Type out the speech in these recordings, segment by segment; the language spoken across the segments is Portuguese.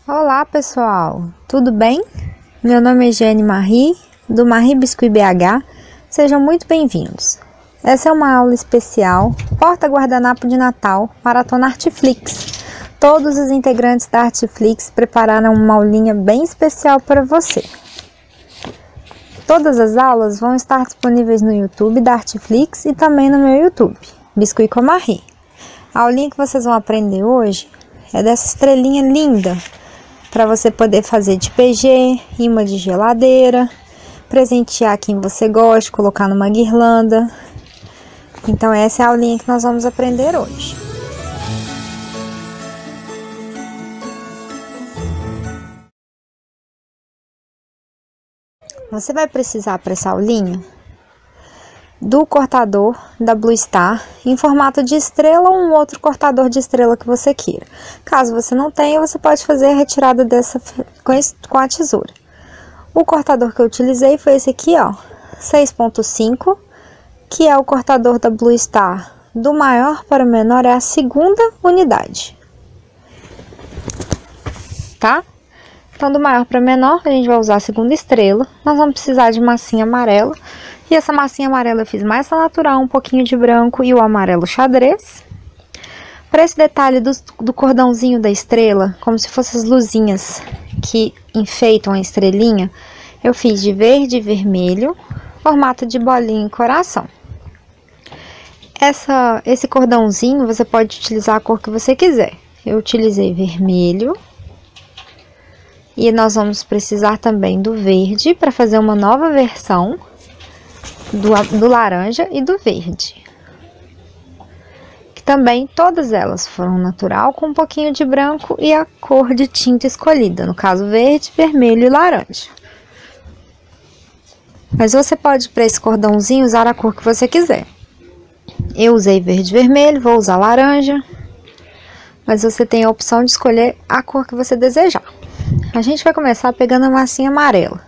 Olá pessoal, tudo bem? Meu nome é Jane Marie, do Marie Biscuit BH, sejam muito bem-vindos. Essa é uma aula especial, porta-guardanapo de Natal, Maratona Artflix. Todos os integrantes da Artflix prepararam uma aulinha bem especial para você. Todas as aulas vão estar disponíveis no YouTube da Artflix e também no meu YouTube, Biscuit com Marie. A aulinha que vocês vão aprender hoje é dessa estrelinha linda, para você poder fazer de PG, imã de geladeira, presentear quem você gosta, colocar numa guirlanda. Então essa é a aulinha que nós vamos aprender hoje. Você vai precisar para essa aulinha do cortador da Blue Star em formato de estrela ou um outro cortador de estrela que você queira. Caso você não tenha, você pode fazer a retirada dessa com a tesoura. O cortador que eu utilizei foi esse aqui, ó, 6.5, que é o cortador da Blue Star. Do maior para o menor é a segunda unidade, tá? Então, do maior para menor, a gente vai usar a segunda estrela. Nós vamos precisar de massinha amarela. E essa massinha amarela eu fiz mais natural, um pouquinho de branco e o amarelo xadrez. Para esse detalhe do cordãozinho da estrela, como se fossem as luzinhas que enfeitam a estrelinha, eu fiz de verde e vermelho, formato de bolinha e coração. Esse cordãozinho você pode utilizar a cor que você quiser. Eu utilizei vermelho. E nós vamos precisar também do verde para fazer uma nova versão do laranja e do verde. Que também todas elas foram natural com um pouquinho de branco e a cor de tinta escolhida, no caso verde, vermelho e laranja. Mas você pode para esse cordãozinho usar a cor que você quiser. Eu usei verde e vermelho, vou usar laranja. Mas você tem a opção de escolher a cor que você desejar. A gente vai começar pegando a massinha amarela.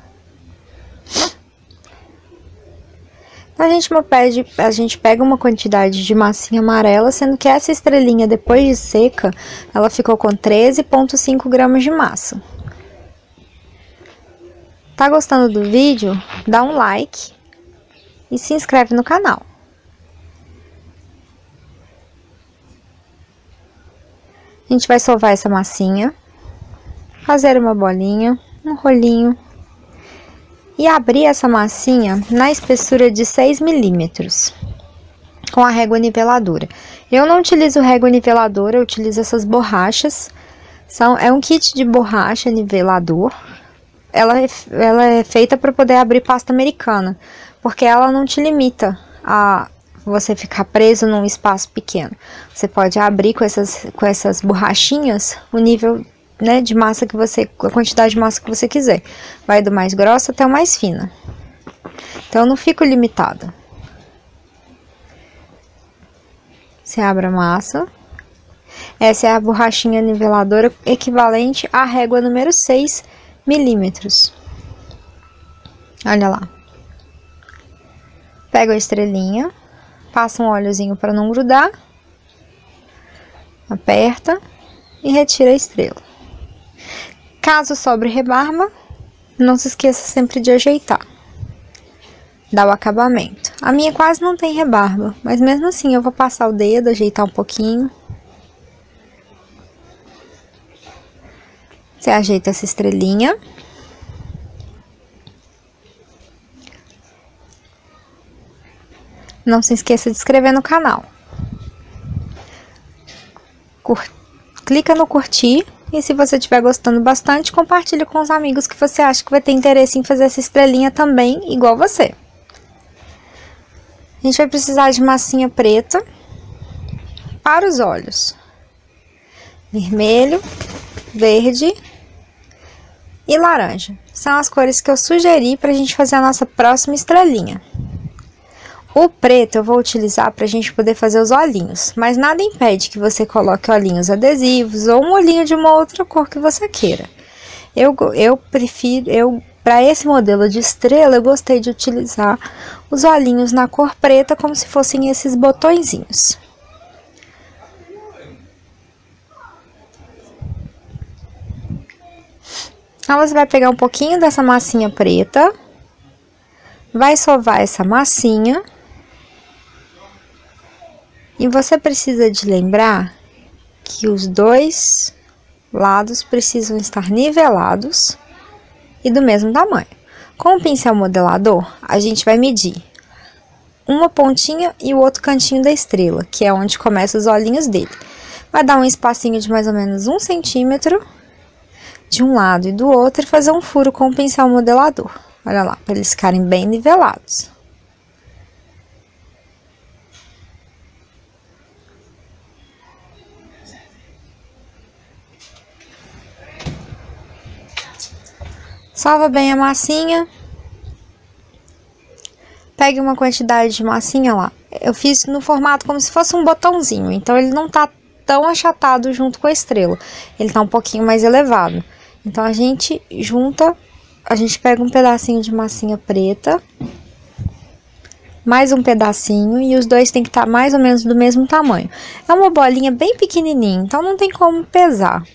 A gente pega uma quantidade de massinha amarela, sendo que essa estrelinha, depois de seca, ela ficou com 13,5 gramas de massa. Tá gostando do vídeo? Dá um like e se inscreve no canal. A gente vai sovar essa massinha, fazer uma bolinha, um rolinho e abrir essa massinha na espessura de 6 milímetros com a régua niveladora. Eu não utilizo régua niveladora, eu utilizo essas borrachas. É um kit de borracha nivelador. Ela é feita para poder abrir pasta americana, porque ela não te limita a você ficar preso num espaço pequeno. Você pode abrir com essas borrachinhas o nível, né, de massa a quantidade de massa que você quiser. Vai do mais grosso até o mais fina. Então, eu não fico limitada. Você abre a massa. Essa é a borrachinha niveladora equivalente à régua número 6 milímetros. Olha lá. Pega a estrelinha. Passa um óleozinho para não grudar. Aperta e retira a estrela. Caso sobre rebarba, não se esqueça sempre de ajeitar. Dá o acabamento. A minha quase não tem rebarba, mas mesmo assim eu vou passar o dedo, ajeitar um pouquinho. Você ajeita essa estrelinha. Não se esqueça de inscrever no canal. Clica no curtir. E se você estiver gostando bastante, compartilhe com os amigos que você acha que vai ter interesse em fazer essa estrelinha também, igual você. A gente vai precisar de massinha preta para os olhos. Vermelho, verde e laranja. São as cores que eu sugeri para a gente fazer a nossa próxima estrelinha. O preto eu vou utilizar para a gente poder fazer os olhinhos, mas nada impede que você coloque olhinhos adesivos ou um olhinho de uma outra cor que você queira. Para esse modelo de estrela, eu gostei de utilizar os olhinhos na cor preta, como se fossem esses botõezinhos. Então, você vai pegar um pouquinho dessa massinha preta, vai sovar essa massinha. E você precisa de lembrar que os dois lados precisam estar nivelados e do mesmo tamanho. Com o pincel modelador, a gente vai medir uma pontinha e o outro cantinho da estrela, que é onde começam os olhinhos dele. Vai dar um espacinho de mais ou menos 1 centímetro de um lado e do outro e fazer um furo com o pincel modelador. Olha lá, para eles ficarem bem nivelados. Sova bem a massinha. Pegue uma quantidade de massinha lá. Eu fiz no formato como se fosse um botãozinho, então ele não tá tão achatado junto com a estrela. Ele tá um pouquinho mais elevado. Então, a gente pega um pedacinho de massinha preta, mais um pedacinho, e os dois tem que estar mais ou menos do mesmo tamanho. É uma bolinha bem pequenininha, então não tem como pesar.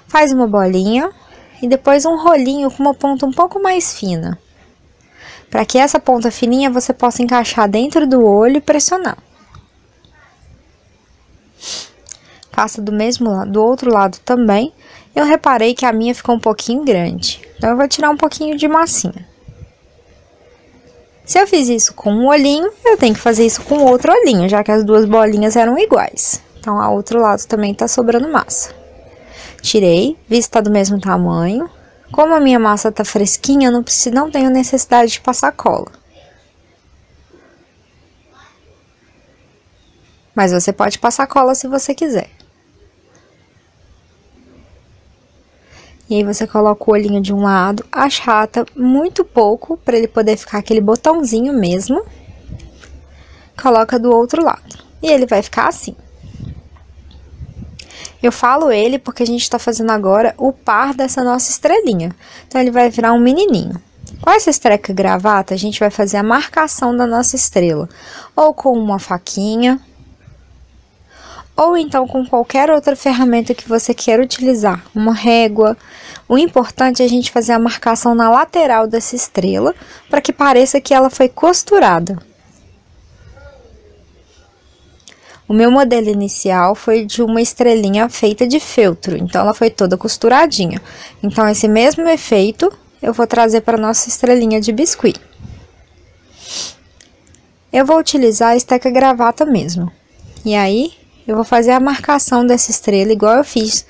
Faz uma bolinha e depois um rolinho com uma ponta um pouco mais fina, para que essa ponta fininha você possa encaixar dentro do olho e pressionar. Faça do outro lado também. Eu reparei que a minha ficou um pouquinho grande, então eu vou tirar um pouquinho de massinha. Se eu fiz isso com um olhinho, eu tenho que fazer isso com outro olhinho, já que as duas bolinhas eram iguais. Então, ao outro lado também tá sobrando massa. Tirei, vi se tá do mesmo tamanho. Como a minha massa tá fresquinha, eu não tenho necessidade de passar cola. Mas você pode passar cola se você quiser. E aí, você coloca o olhinho de um lado, achata muito pouco, para ele poder ficar aquele botãozinho mesmo. Coloca do outro lado. E ele vai ficar assim. Eu falo ele porque a gente tá fazendo agora o par dessa nossa estrelinha. Então, ele vai virar um menininho. Com essa estreca gravata, a gente vai fazer a marcação da nossa estrela. Ou com uma faquinha, ou então com qualquer outra ferramenta que você queira utilizar, uma régua. O importante é a gente fazer a marcação na lateral dessa estrela, para que pareça que ela foi costurada. O meu modelo inicial foi de uma estrelinha feita de feltro, então ela foi toda costuradinha. Então, esse mesmo efeito eu vou trazer para nossa estrelinha de biscuit. Eu vou utilizar a esteca gravata mesmo. E aí, eu vou fazer a marcação dessa estrela igual eu fiz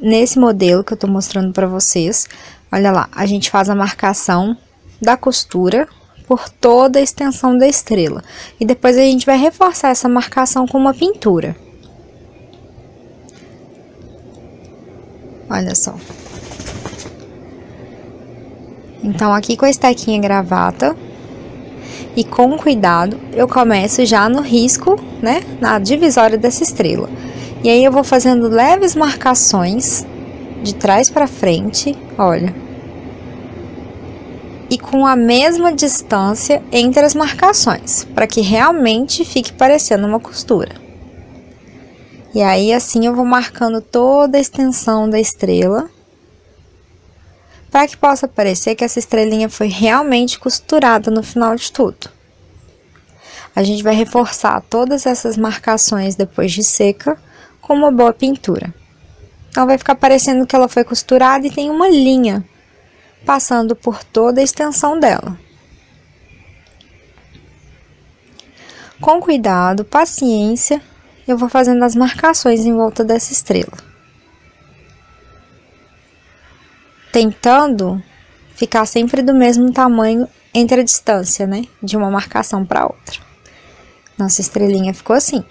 nesse modelo que eu tô mostrando pra vocês. Olha lá, a gente faz a marcação da costura por toda a extensão da estrela. E depois a gente vai reforçar essa marcação com uma pintura. Olha só. Então, aqui com a estequinha gravata e com cuidado, eu começo já no risco, né, na divisória dessa estrela. E aí, eu vou fazendo leves marcações de trás para frente, olha. E com a mesma distância entre as marcações, para que realmente fique parecendo uma costura. E aí, assim, eu vou marcando toda a extensão da estrela, para que possa parecer que essa estrelinha foi realmente costurada no final de tudo. A gente vai reforçar todas essas marcações depois de seca com uma boa pintura. Então, vai ficar parecendo que ela foi costurada e tem uma linha passando por toda a extensão dela. Com cuidado, paciência, eu vou fazendo as marcações em volta dessa estrela, tentando ficar sempre do mesmo tamanho entre a distância, né, de uma marcação para outra. Nossa estrelinha ficou assim.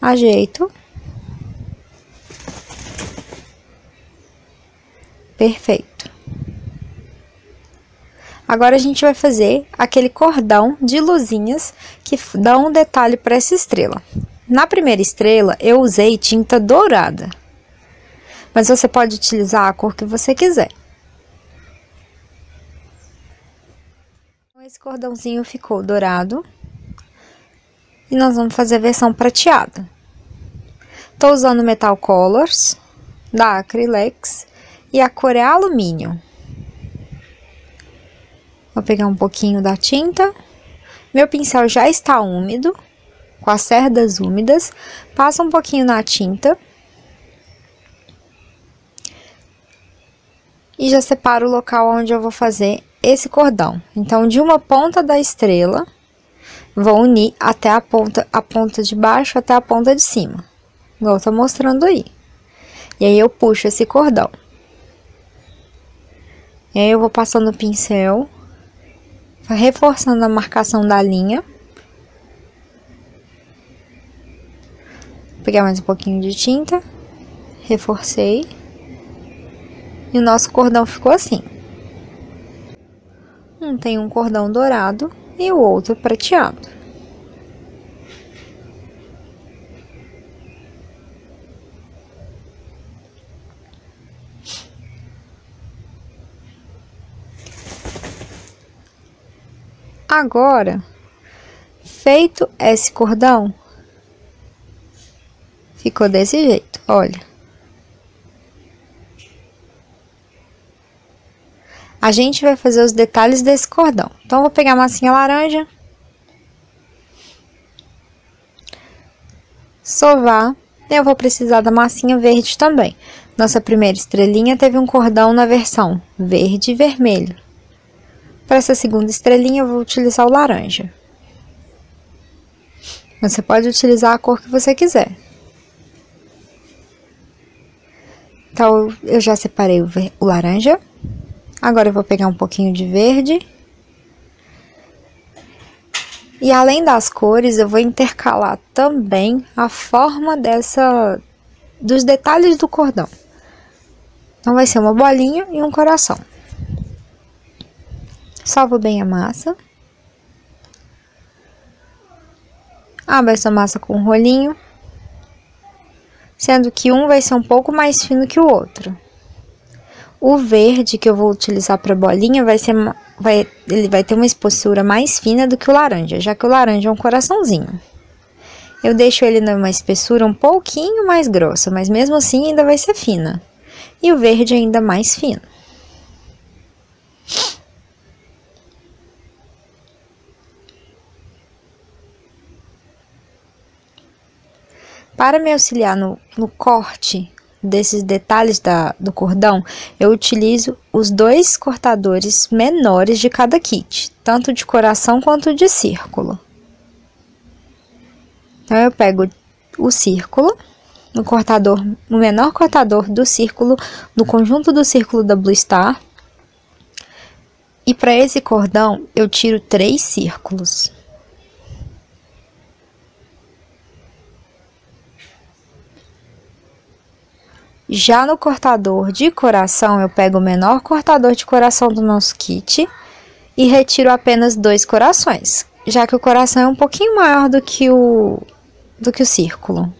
Ajeito. Perfeito. Agora, a gente vai fazer aquele cordão de luzinhas que dá um detalhe para essa estrela. Na primeira estrela, eu usei tinta dourada, mas você pode utilizar a cor que você quiser. Esse cordãozinho ficou dourado e nós vamos fazer a versão prateada. Tô usando Metal Colors da Acrylex e a cor é alumínio. Vou pegar um pouquinho da tinta. Meu pincel já está úmido, com as cerdas úmidas. Passa um pouquinho na tinta. E já separo o local onde eu vou fazer esse cordão. Então, de uma ponta da estrela, vou unir até a ponta de baixo até a ponta de cima. Igual eu tô mostrando aí. E aí, eu puxo esse cordão. E aí, eu vou passando o pincel, reforçando a marcação da linha. Vou pegar mais um pouquinho de tinta, reforcei. E o nosso cordão ficou assim. Um tem um cordão dourado e o outro prateado. Agora, feito esse cordão, ficou desse jeito, olha. A gente vai fazer os detalhes desse cordão. Então, eu vou pegar a massinha laranja, sovar, e eu vou precisar da massinha verde também. Nossa primeira estrelinha teve um cordão na versão verde e vermelho. Para essa segunda estrelinha, eu vou utilizar o laranja. Você pode utilizar a cor que você quiser. Então, eu já separei o laranja. Agora, eu vou pegar um pouquinho de verde. E além das cores, eu vou intercalar também a forma dos detalhes do cordão. Então, vai ser uma bolinha e um coração. Sovo bem a massa. Abro essa massa com um rolinho. Sendo que um vai ser um pouco mais fino que o outro. O verde que eu vou utilizar para bolinha ele vai ter uma espessura mais fina do que o laranja, já que o laranja é um coraçãozinho. Eu deixo ele numa espessura um pouquinho mais grossa, mas mesmo assim ainda vai ser fina. E o verde ainda mais fino. Para me auxiliar no corte desses detalhes do cordão, eu utilizo os dois cortadores menores de cada kit, tanto de coração quanto de círculo. Então, eu pego o círculo, o menor cortador do círculo, do conjunto do círculo da Blue Star, e para esse cordão, eu tiro 3 círculos. Já no cortador de coração, eu pego o menor cortador de coração do nosso kit e retiro apenas 2 corações, já que o coração é um pouquinho maior do que o círculo.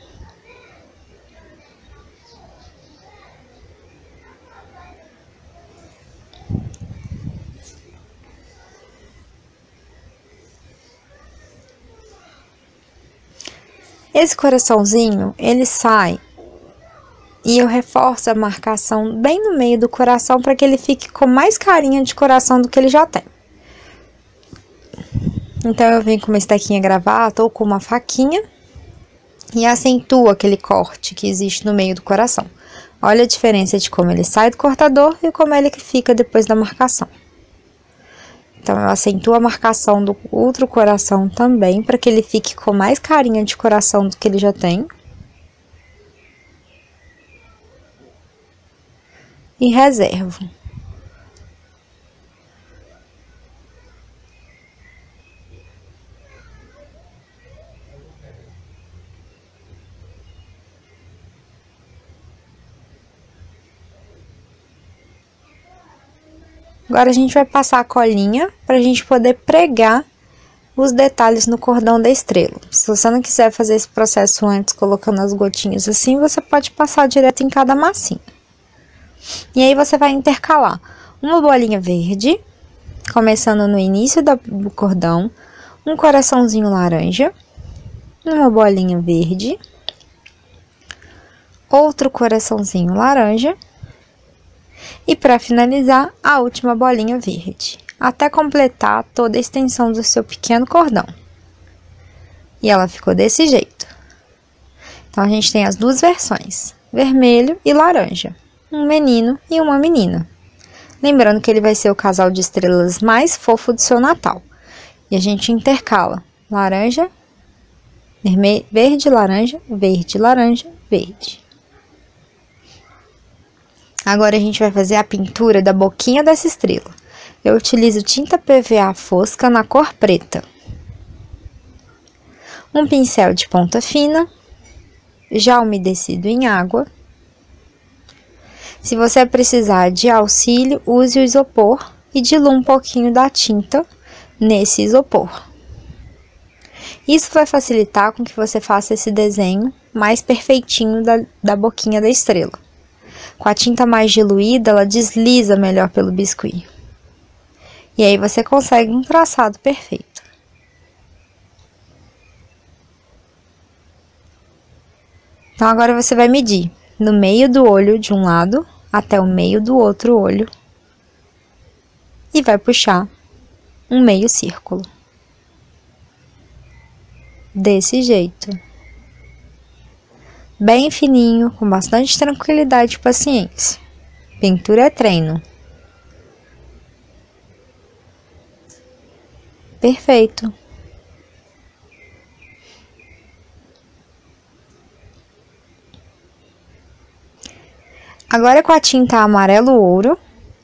Esse coraçãozinho, ele sai e eu reforço a marcação bem no meio do coração para que ele fique com mais carinha de coração do que ele já tem. Então, eu venho com uma estequinha gravata ou com uma faquinha e acentuo aquele corte que existe no meio do coração. Olha a diferença de como ele sai do cortador e como ele fica depois da marcação. Então, eu acentuo a marcação do outro coração também para que ele fique com mais carinha de coração do que ele já tem. E reservo. Agora, a gente vai passar a colinha pra gente poder pregar os detalhes no cordão da estrela. Se você não quiser fazer esse processo antes, colocando as gotinhas assim, você pode passar direto em cada massinha. E aí, você vai intercalar uma bolinha verde, começando no início do cordão, um coraçãozinho laranja, uma bolinha verde, outro coraçãozinho laranja. E para finalizar, a última bolinha verde, até completar toda a extensão do seu pequeno cordão. E ela ficou desse jeito. Então, a gente tem as duas versões, vermelho e laranja, um menino e uma menina. Lembrando que ele vai ser o casal de estrelas mais fofo do seu Natal. E a gente intercala laranja, verde, laranja, verde, laranja, verde. Agora, a gente vai fazer a pintura da boquinha dessa estrela. Eu utilizo tinta PVA fosca na cor preta. Um pincel de ponta fina, já umedecido em água. Se você precisar de auxílio, use o isopor e dilua um pouquinho da tinta nesse isopor. Isso vai facilitar com que você faça esse desenho mais perfeitinho da boquinha da estrela. Com a tinta mais diluída, ela desliza melhor pelo biscuit. E aí você consegue um traçado perfeito. Então, agora você vai medir no meio do olho de um lado até o meio do outro olho. E vai puxar um meio círculo. Desse jeito. Bem fininho, com bastante tranquilidade e paciência. Pintura é treino. Perfeito. Agora, com a tinta amarelo ouro,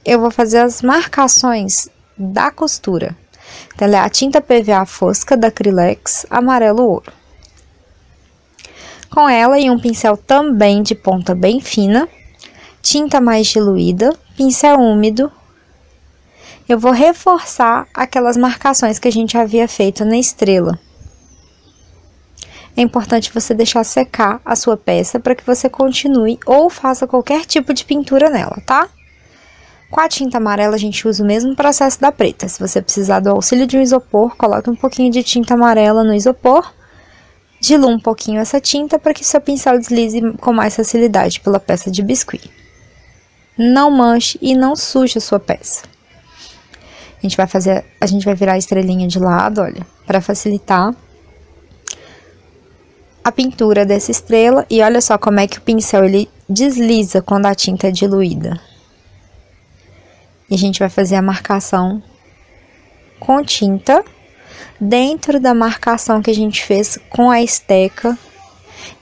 eu vou fazer as marcações da costura. Então, ela é a tinta PVA fosca da Acrylex amarelo ouro. Com ela e um pincel também de ponta bem fina, tinta mais diluída, pincel úmido, eu vou reforçar aquelas marcações que a gente havia feito na estrela. É importante você deixar secar a sua peça para que você continue ou faça qualquer tipo de pintura nela, tá? Com a tinta amarela, a gente usa o mesmo processo da preta. Se você precisar do auxílio de um isopor, coloque um pouquinho de tinta amarela no isopor, dilua um pouquinho essa tinta para que seu pincel deslize com mais facilidade pela peça de biscuit. Não manche e não suje a sua peça. A gente vai virar a estrelinha de lado, olha, para facilitar a pintura dessa estrela. E olha só como é que o pincel ele desliza quando a tinta é diluída. E a gente vai fazer a marcação com tinta dentro da marcação que a gente fez com a esteca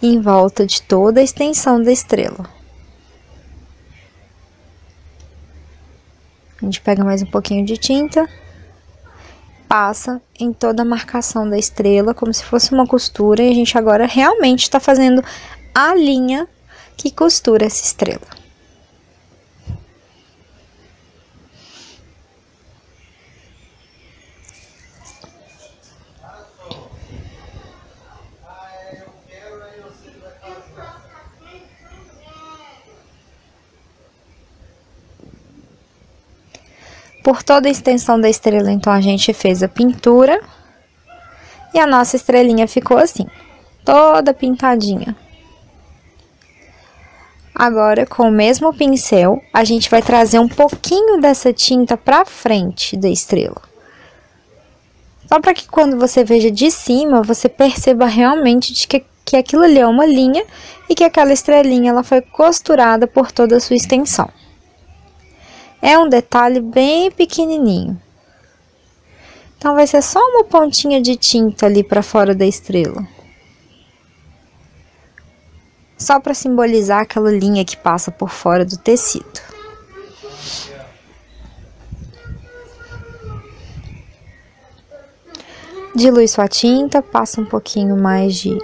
em volta de toda a extensão da estrela. A gente pega mais um pouquinho de tinta, passa em toda a marcação da estrela, como se fosse uma costura, e a gente agora realmente está fazendo a linha que costura essa estrela. Por toda a extensão da estrela, então, a gente fez a pintura. E a nossa estrelinha ficou assim, toda pintadinha. Agora, com o mesmo pincel, a gente vai trazer um pouquinho dessa tinta pra frente da estrela. Só para que quando você veja de cima, você perceba realmente de que aquilo ali é uma linha e que aquela estrelinha ela foi costurada por toda a sua extensão. É um detalhe bem pequenininho. Então, vai ser só uma pontinha de tinta ali para fora da estrela. Só para simbolizar aquela linha que passa por fora do tecido. Dilui sua tinta, passa um pouquinho mais de...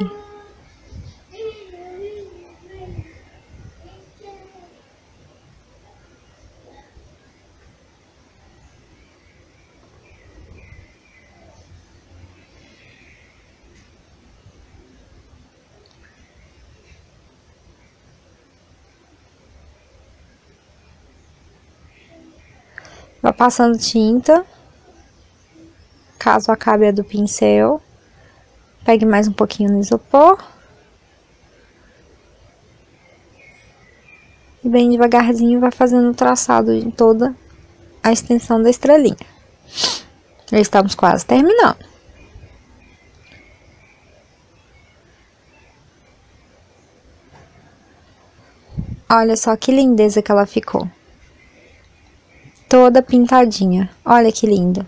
Vai passando tinta, caso acabe a do pincel, pegue mais um pouquinho no isopor. E bem devagarzinho vai fazendo o traçado em toda a extensão da estrelinha. Já estamos quase terminando. Olha só que lindeza que ela ficou. Toda pintadinha. Olha que lindo.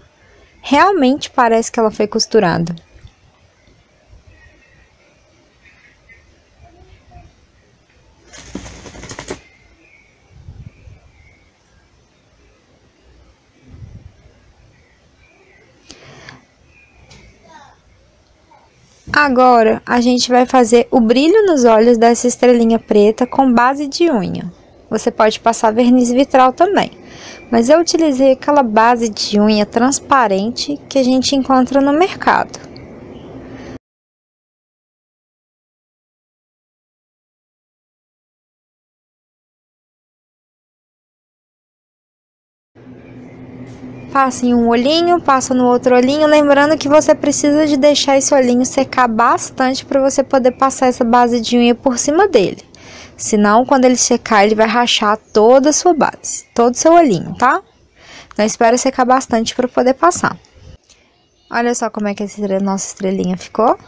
Realmente parece que ela foi costurada. Agora, a gente vai fazer o brilho nos olhos dessa estrelinha preta com base de unha. Você pode passar verniz vitral também, mas eu utilizei aquela base de unha transparente que a gente encontra no mercado. Passa em um olhinho, passa no outro olhinho, lembrando que você precisa de deixar esse olhinho secar bastante para você poder passar essa base de unha por cima dele. Senão, quando ele secar, ele vai rachar toda a sua base, todo o seu olhinho, tá? Então, espera secar bastante para poder passar. Olha só como é que essa nossa estrelinha ficou.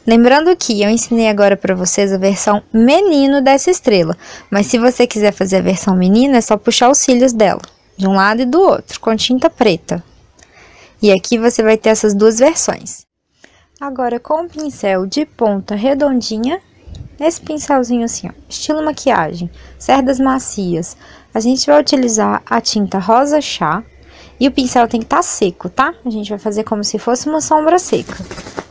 Lembrando que eu ensinei agora para vocês a versão menino dessa estrela, mas se você quiser fazer a versão menina, é só puxar os cílios dela, de um lado e do outro, com tinta preta. E aqui você vai ter essas duas versões. Agora, com o pincel de ponta redondinha, esse pincelzinho assim, ó, estilo maquiagem, cerdas macias, a gente vai utilizar a tinta rosa chá. E o pincel tem que estar seco, tá? A gente vai fazer como se fosse uma sombra seca.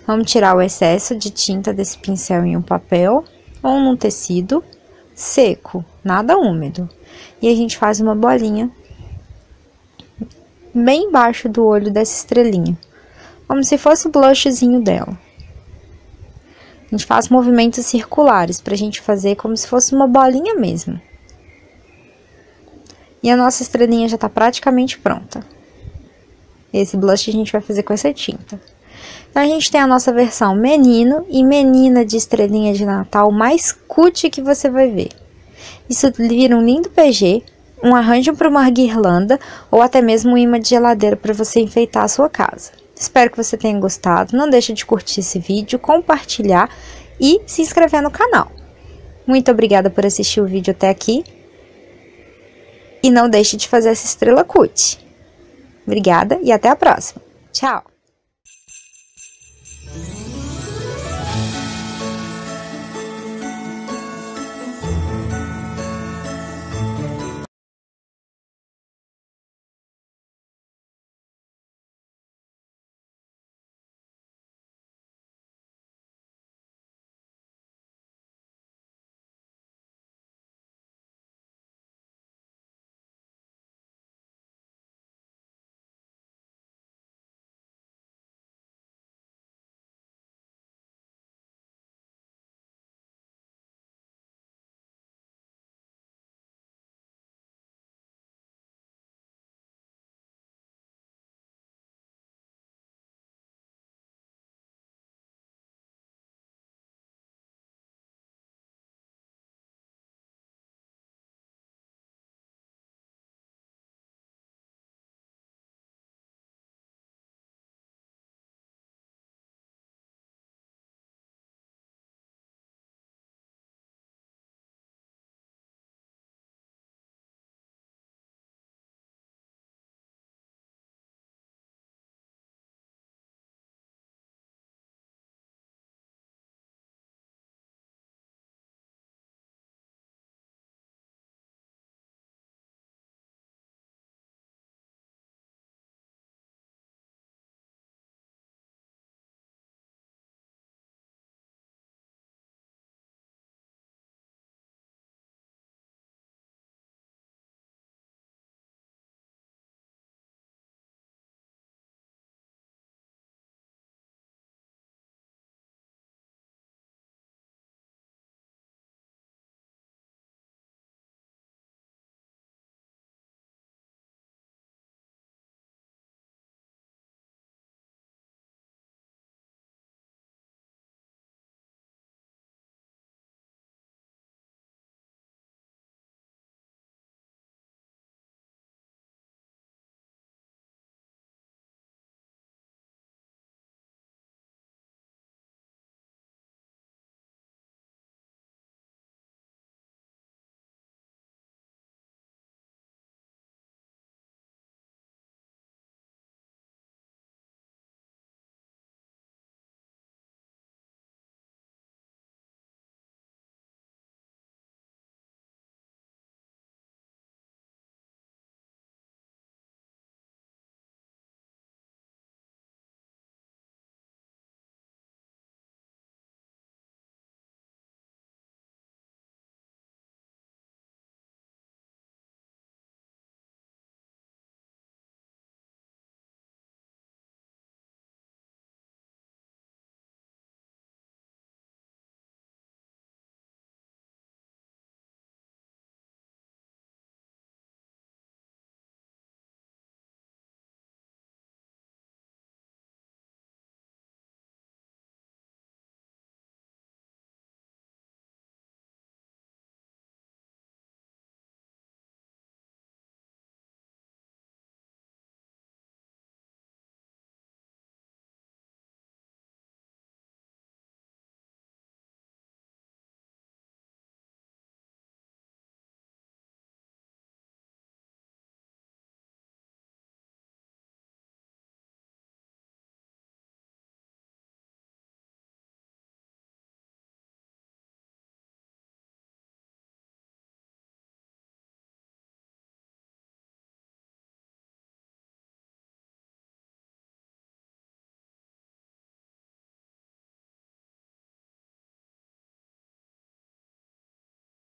Vamos tirar o excesso de tinta desse pincel em um papel ou num tecido seco, nada úmido. E a gente faz uma bolinha bem embaixo do olho dessa estrelinha, como se fosse o blushzinho dela. A gente faz movimentos circulares pra gente fazer como se fosse uma bolinha mesmo. E a nossa estrelinha já tá praticamente pronta. Esse blush a gente vai fazer com essa tinta. Então, a gente tem a nossa versão menino e menina de estrelinha de Natal mais cutie que você vai ver. Isso vira um lindo PG, um arranjo para uma guirlanda ou até mesmo um imã de geladeira para você enfeitar a sua casa. Espero que você tenha gostado. Não deixe de curtir esse vídeo, compartilhar e se inscrever no canal. Muito obrigada por assistir o vídeo até aqui. E não deixe de fazer essa estrela cutie. Obrigada e até a próxima. Tchau!